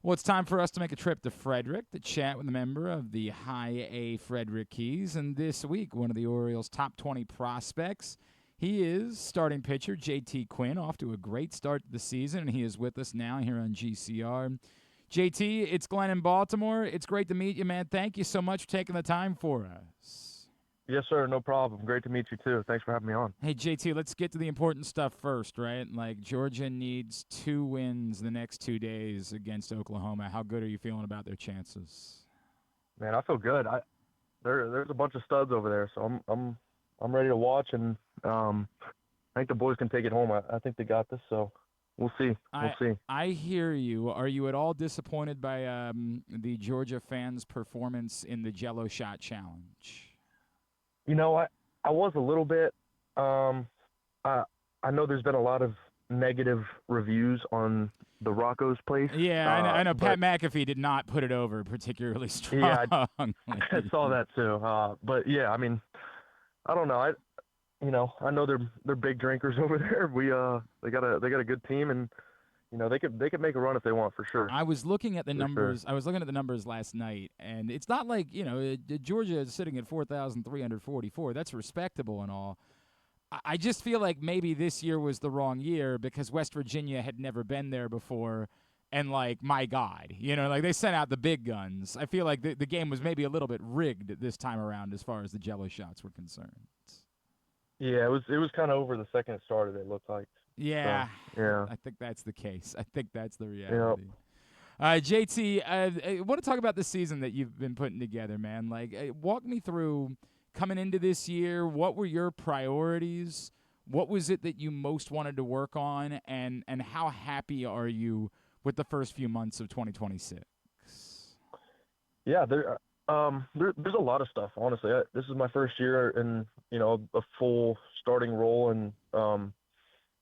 Well, it's time for us to make a trip to Frederick to chat with a member of the High A Frederick Keys. And this week, one of the Orioles' top 20 prospects. He is starting pitcher JT Quinn, off to a great start to the season, and he is with us now here on GCR. JT, it's Glenn in Baltimore. It's great to meet you, man. Thank you so much for taking the time for us. Yes, sir. No problem. Great to meet you, too. Thanks for having me on. Hey, JT, let's get to the important stuff first, right? Like, Georgia needs 2 wins the next 2 days against Oklahoma. How good are you feeling about their chances? Man, I feel good. There's a bunch of studs over there, so I'm ready to watch, and I think the boys can take it home. I think they got this, so we'll see. We'll see. I hear you. Are you at all disappointed by the Georgia fans' performance in the Jello Shot Challenge? You know, I was a little bit. I know there's been a lot of negative reviews on the Rocco's place. Yeah, I know. Pat McAfee did not put it over particularly strong. Yeah, I saw that too. But yeah, I mean, I don't know. I know they're big drinkers over there. They got a good team, and they could make a run if they want, for sure. I was looking at the numbers. Sure. I was looking at the numbers last night, and it's not like Georgia is sitting at 4,344. That's respectable and all. I just feel like maybe this year was the wrong year because West Virginia had never been there before, and like, my God, like they sent out the big guns. I feel like the game was maybe a little bit rigged this time around as far as the Jello shots were concerned. Yeah, it was kind of over the second it started, it looked like. Yeah, so, yeah. I think that's the case. I think that's the reality. Yep. JT, I want to talk about the season that you've been putting together, man. Like, walk me through coming into this year. What were your priorities? What was it that you most wanted to work on? And how happy are you with the first few months of 2026? Yeah, there's a lot of stuff, honestly. This is my first year in, a full starting role, and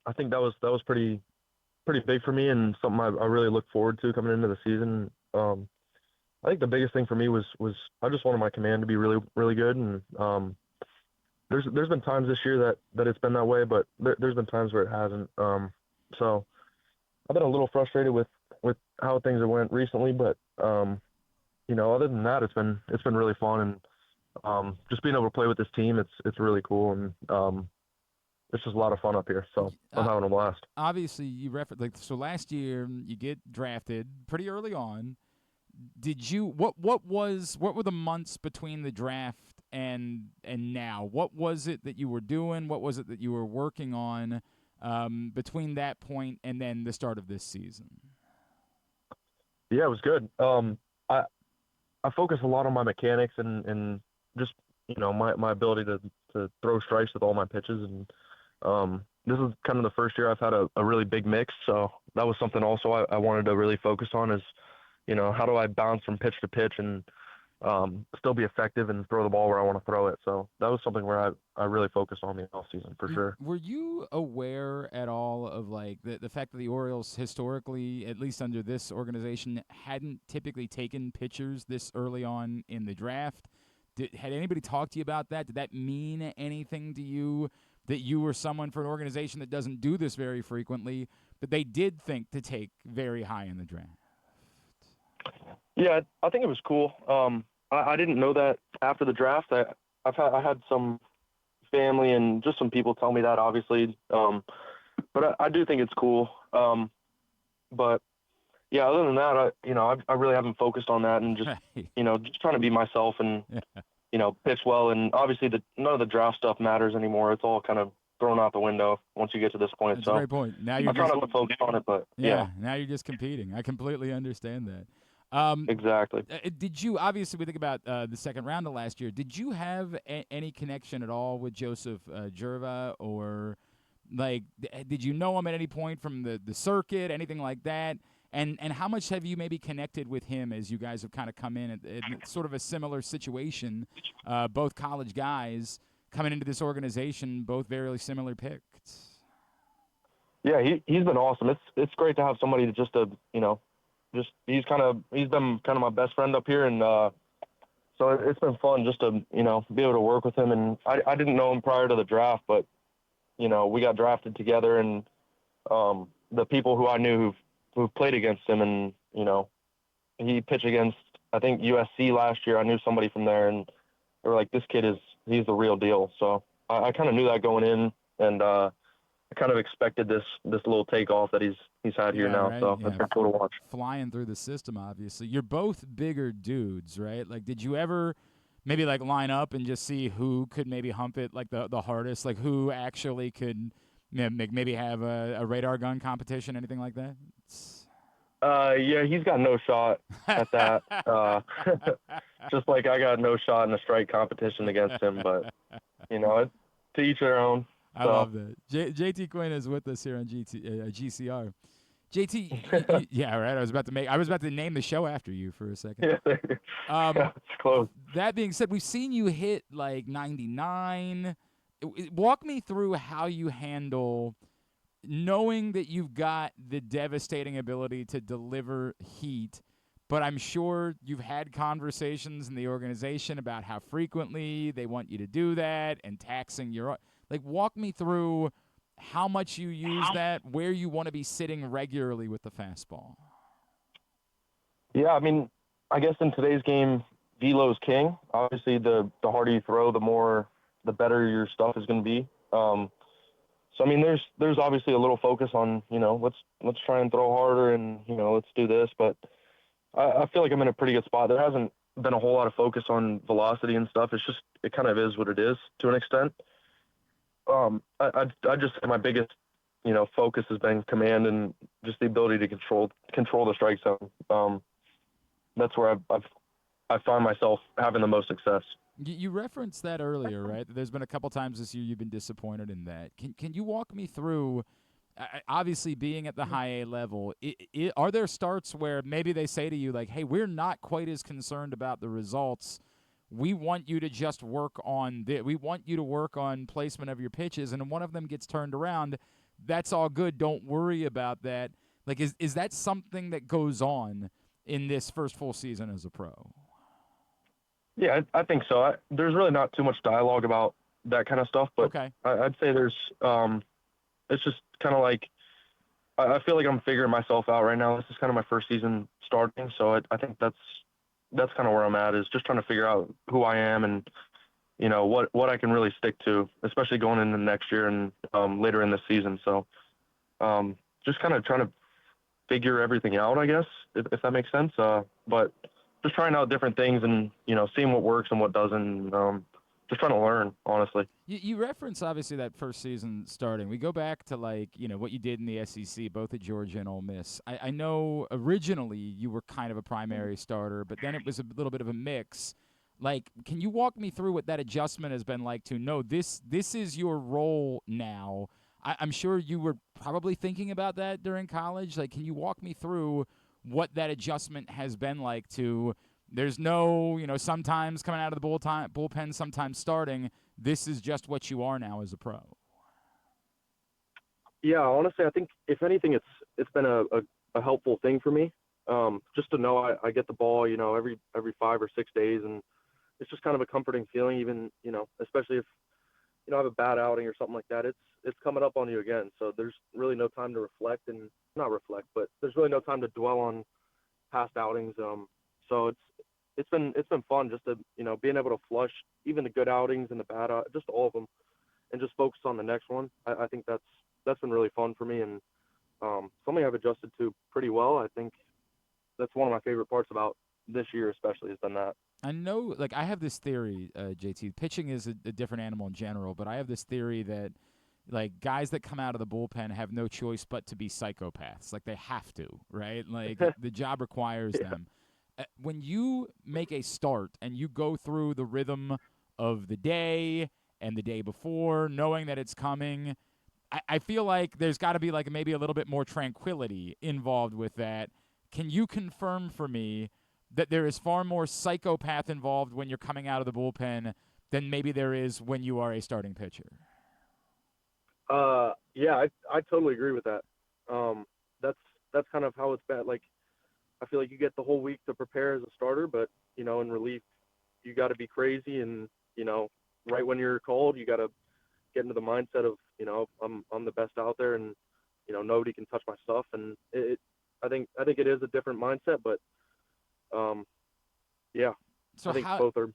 I think that was pretty big for me, and something I really look forward to coming into the season. I think the biggest thing for me was I just wanted my command to be really, really good, and there's been times this year that it's been that way, but there's been times where it hasn't. So I've been a little frustrated with how things have went recently, but other than that, it's been really fun, and just being able to play with this team, it's really cool, and it's just a lot of fun up here, so I'm having a blast. Obviously, you referenced so last year you get drafted pretty early on. Did you what were the months between the draft and now? What was it that you were doing? What was it that you were working on between that point and then the start of this season? Yeah, it was good. I focus a lot on my mechanics and just my ability to throw strikes with all my pitches, and this is kind of the first year I've had a really big mix, so that was something also I wanted to really focus on is, how do I bounce from pitch to pitch and still be effective and throw the ball where I want to throw it. So that was something where I really focused on the offseason, for sure. Were you aware at all of like the fact that the Orioles historically, at least under this organization, hadn't typically taken pitchers this early on in the draft? Had anybody talked to you about that? Did that mean anything to you? That you were someone for an organization that doesn't do this very frequently, but they did think to take very high in the draft? Yeah, I think it was cool. I didn't know that after the draft. I had some family and just some people tell me that, obviously. But I do think it's cool. But yeah, other than that, I really haven't focused on that, and just just trying to be myself and pitch well. And obviously, none of the draft stuff matters anymore. It's all kind of thrown out the window once you get to this point. That's a great point. Now I'm trying not to focus on it, but yeah. Now you're just competing. I completely understand that. Exactly. Did you, obviously we think about the second round of last year, did you have any connection at all with Joseph Jerva, or like did you know him at any point from the circuit, anything like that? And how much have you maybe connected with him as you guys have kind of come in at sort of a similar situation, both college guys coming into this organization, both very similar picks? Yeah, he's been awesome. It's great to have somebody to just he's been kind of my best friend up here, and so it's been fun just to be able to work with him. And I didn't know him prior to the draft, but we got drafted together, and the people who I knew who've played against him, and he pitched against, I think, USC last year. I knew somebody from there, and they were like, this kid he's the real deal. So I kind of knew that going in, and I kind of expected this little takeoff that he's had here Yeah, now. right. So Yeah, it's been cool to watch. flying through the system. Obviously, you're both bigger dudes, right? Like, did you ever maybe like line up and just see who could maybe hump it like the hardest? Like, who actually could maybe have a radar gun competition, anything like that? Yeah, he's got no shot at that. Just like I got no shot in a strike competition against him, but to each their own. I So love that. JT Quinn is with us here on GCR. JT, yeah, right. I was about to name the show after you for a second. yeah, Um, it's close. that being said, we've seen you hit like 99. Walk me through how you handle knowing that you've got the devastating ability to deliver heat, but I'm sure you've had conversations in the organization about how frequently they want you to do that and taxing your like walk me through how much you use that, where you want to be sitting regularly with the fastball. Yeah, I mean, I guess in today's game, velo's king. Obviously, the harder you throw, the better your stuff is going to be. So I mean, there's obviously a little focus on let's try and throw harder and let's do this, but I feel like I'm in a pretty good spot. There hasn't been a whole lot of focus on velocity and stuff. It's just it kind of is what it is to an extent. I just my biggest focus has been command and just the ability to control the strike zone. That's where I find myself having the most success. You referenced that earlier, right? There's been a couple times this year you've been disappointed in that. Can you walk me through? Obviously, being at the high A level, are there starts where maybe they say to you like, "Hey, we're not quite as concerned about the results. We want you to just work on we want you to work on placement of your pitches, and one of them gets turned around. That's all good. Don't worry about that." Like, is that something that goes on in this first full season as a pro? Yeah, I think so. There's really not too much dialogue about that kind of stuff, but Okay. I'd say it's just kind of like I feel like I'm figuring myself out right now. This is kind of my first season starting, so I think that's kind of where I'm at, is just trying to figure out who I am and what I can really stick to, especially going into next year and later in the season. So just kind of trying to figure everything out, I guess, if that makes sense. But just trying out different things and seeing what works and what doesn't. Just trying to learn, honestly. You reference obviously that first season starting. We go back to what you did in the SEC, both at Georgia and Ole Miss. I know originally you were kind of a primary starter, but then it was a little bit of a mix. Like, can you walk me through what that adjustment has been like to know this is your role now? I'm sure you were probably thinking about that during college. Like, can you walk me through what that adjustment has been like to there's no, sometimes coming out of the bullpen, sometimes starting. This is just what you are now as a pro. Yeah, honestly, I think if anything, it's been a helpful thing for me. Just to know I get the ball, every 5 or 6 days, and it's just kind of a comforting feeling. Even especially if I have a bad outing or something like that, it's coming up on you again. So there's really no time to reflect and not reflect, but there's really no time to dwell on past outings. So it's been fun just to being able to flush even the good outings and the bad just all of them, and just focus on the next one. I think that's been really fun for me, and something I've adjusted to pretty well. I think that's one of my favorite parts about this year, especially, has been that. I know, like, I have this theory, JT. Pitching is a different animal in general, but I have this theory that, like, guys that come out of the bullpen have no choice but to be psychopaths. Like, they have to, right? Like, the job requires Yeah. them. When you make a start and you go through the rhythm of the day and the day before, knowing that it's coming, I feel like there's got to be, like, maybe a little bit more tranquility involved with that. Can you confirm for me that there is far more psychopath involved when you're coming out of the bullpen than maybe there is when you are a starting pitcher? Yeah, I totally agree with that. Um, that's kind of how it's been. Like, I feel like you get the whole week to prepare as a starter, but in relief, you got to be crazy, and right when you're called, you got to get into the mindset of I'm the best out there, and nobody can touch my stuff, and I think it is a different mindset, but Yeah, So I think how, both are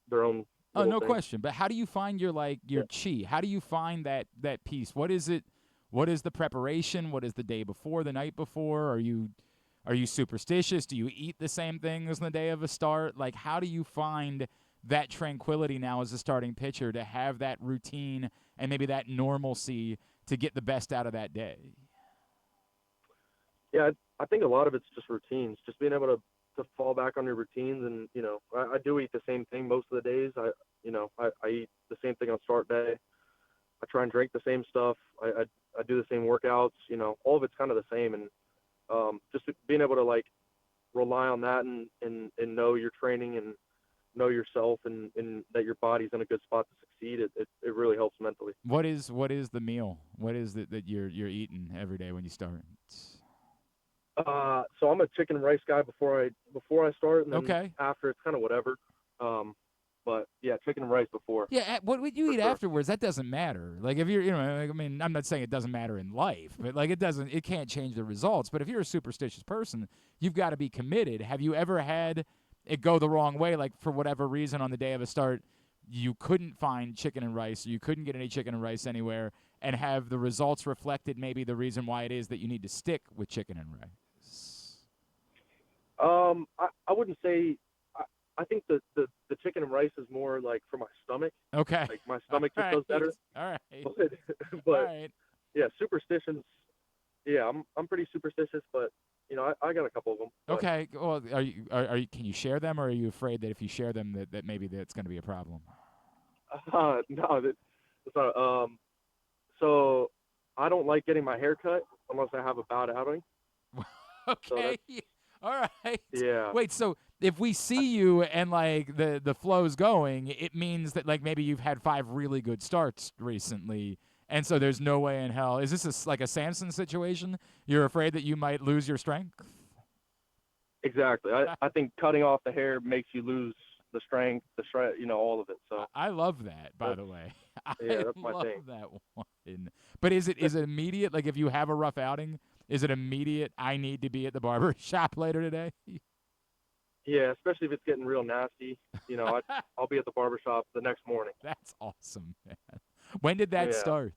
their own oh, little no things. question. But how do you find your Yeah. chi? How do you find that piece? What is it? What is the preparation? What is the day before, the night before? Are you superstitious? Do you eat the same things on the day of a start? Like, how do you find that tranquility now as a starting pitcher to have that routine and maybe that normalcy to get the best out of that day? Yeah, I think a lot of it's just routines, just being able to fall back on your routines. And I do eat the same thing most of the days. I eat the same thing on start day. I try and drink the same stuff. I do the same workouts. All of it's kind of the same. And just being able to like rely on that and know your training and know yourself and that your body's in a good spot to succeed. It really helps mentally. What is the meal? What is it that you're eating every day when you start? So I'm a chicken and rice guy before I start, and then Okay. after it's kind of whatever. But yeah, chicken and rice before, Yeah, what would you for eat sure. afterwards? That doesn't matter. Like if you're, like, I mean, I'm not saying it doesn't matter in life, but like it can't change the results. But if you're a superstitious person, you've got to be committed. Have you ever had it go the wrong way? Like for whatever reason on the day of a start, you couldn't find chicken and rice, or you couldn't get any chicken and rice anywhere, and have the results reflected maybe the reason why it is that you need to stick with chicken and rice. I wouldn't say. I think the chicken and rice is more like for my stomach. Okay. Like my All stomach just right. does better. All right. But All but right. yeah, superstitions. Yeah, I'm pretty superstitious, but I got a couple of them. But Okay. Well, are you? Can you share them, or are you afraid that if you share them, that maybe that's going to be a problem? no, that's not. So I don't like getting my hair cut unless I have a bad outing. So Okay. that's All right. yeah. Wait. So if we see you and like the flow's going, it means that like maybe you've had 5 really good starts recently, and so there's no way in hell. Is this like a Samson situation? You're afraid that you might lose your strength? Exactly. I think cutting off the hair makes you lose the strength, the shred, all of it. So I love that, by that's the way. yeah, I that's my love thing. that one. But is it immediate? Like if you have a rough outing, is it immediate? I need to be at the barber shop later today. Yeah, especially if it's getting real nasty. I'll be at the barbershop the next morning. That's awesome, man. When did that Yeah. start?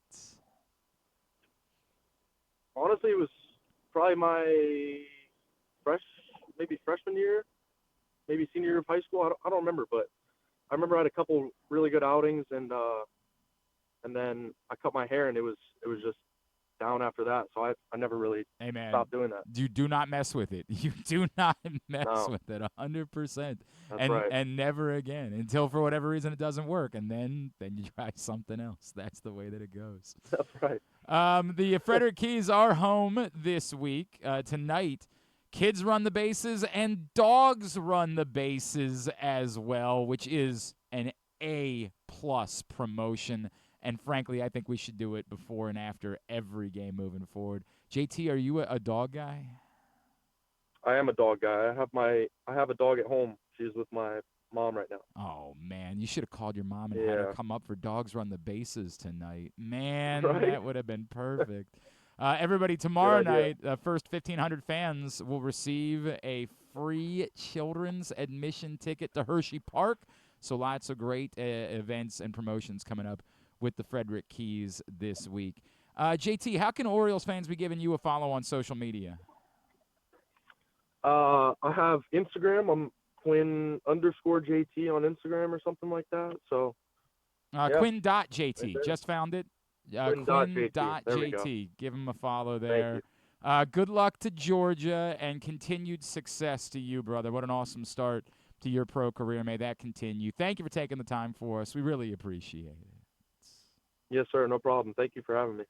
Honestly, it was probably my fresh, maybe freshman year, maybe senior year of high school. I don't remember, but I remember I had a couple really good outings, and then I cut my hair, and it was just down after that. So I never really Hey, man, stopped doing that. you do not mess with it. You do not mess No, with it 100%, that's and right. and never again until for whatever reason it doesn't work, and then you try something else. That's the way that it goes. That's right. The Frederick Keys are home this week. Tonight, kids run the bases and dogs run the bases as well, which is an A-plus promotion. And frankly, I think we should do it before and after every game moving forward. JT, are you a dog guy? I am a dog guy. I have a dog at home. She's with my mom right now. Oh, man, you should have called your mom and had her Yeah. come up for Dogs Run the Bases tonight. Man, Right. that would have been perfect. Everybody, Good tomorrow idea. night, first 1,500 fans will receive a free children's admission ticket to Hershey Park. So lots of great events and promotions coming up with the Frederick Keys this week. JT, how can Orioles fans be giving you a follow on social media? I have Instagram. I'm Quinn_JT on Instagram or something like that. So yeah, right Quinn.JT. there. Just found it. Quinn.JT. There we go. Quinn.JT. Give him a follow Thank there. you. Good luck to Georgia and continued success to you, brother. What an awesome start to your pro career. May that continue. Thank you for taking the time for us. We really appreciate it. Yes, sir. No problem. Thank you for having me.